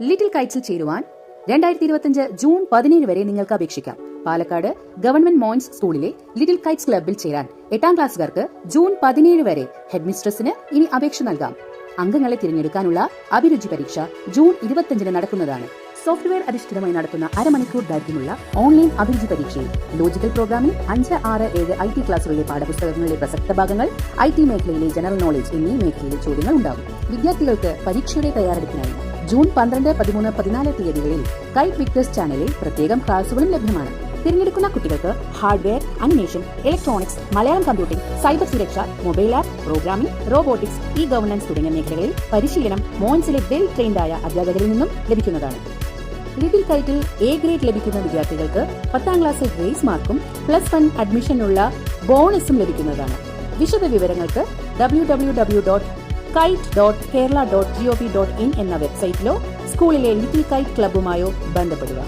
Little കൈറ്റ്സിൽ ചേരുവാൻ 2025 June 17 വരെ നിങ്ങൾക്ക് അപേക്ഷിക്കാം. പാലക്കാട് ഗവൺമെന്റ് മോയിൻസ് സ്കൂളിലെ ലിറ്റിൽ കൈറ്റ്സ് ക്ലബ്ബിൽ ചേരാൻ 8ാം ക്ലാസ്സുകാർക്ക് ജൂൺ 17 വരെ ഹെഡ് മിസ്ട്രസിന് ഇനി അപേക്ഷ നൽകാം. അംഗങ്ങളെ തിരഞ്ഞെടുക്കാനുള്ള അഭിരുചി പരീക്ഷ ജൂൺ 25 നടക്കുന്നതാണ്. സോഫ്റ്റ്വെയർ അധിഷ്ഠിതമായി നടത്തുന്ന അരമണിക്കൂർ ദൈർഘ്യമുള്ള ഓൺലൈൻ അഭിരുചി പരീക്ഷയിൽ ലോജിക്കൽ പ്രോഗ്രാമിംഗ് 5, 6, 7 IT ക്ലാസുകളിലെ പാഠപുസ്തകങ്ങളിലെ പ്രസക്ത ഭാഗങ്ങൾ, IT മേഖലയിലെ ജനറൽ നോളജ് എന്നീ മേഖലയിലെ ചോദ്യങ്ങൾ ഉണ്ടാകും. വിദ്യാർത്ഥികൾക്ക് പരീക്ഷയുടെ തയ്യാറെടുപ്പിനായി ജൂൺ 12, 13, 14 തീയതികളിൽ കൈറ്റ് വിക്ടേഴ്സ് ചാനലിൽ പ്രത്യേകം ക്ലാസുകളും ലഭ്യമാണ്. തിരഞ്ഞെടുക്കുന്ന കുട്ടികൾക്ക് hardware, animation, electronics, Malayalam computing, cyber സുരക്ഷ, mobile app, programming, robotics, governance തുടങ്ങിയ മേഖലകളിൽ പരിശീലനം മോയിൻസിലെ വെൽ ട്രെയിൻഡായ അധ്യാപകരിൽ നിന്നും ലഭിക്കുന്നതാണ്. ലിറ്റിൽ കൈറ്റിൽ A ഗ്രേഡ് ലഭിക്കുന്ന വിദ്യാർത്ഥികൾക്ക് 10ാം ക്ലാസ്സിൽ ഗ്രേസ് മാർക്കും +1 അഡ്മിഷനുള്ള ബോണസും ലഭിക്കുന്നതാണ്. വിശദ വിവരങ്ങൾക്ക് www.kite.kerala.gov.in എന്ന വെബ്സൈറ്റിലോ സ്കൂളിലെ ലിറ്റിൽ കൈറ്റ് ക്ലബ്ബുമായോ ബന്ധപ്പെടുക.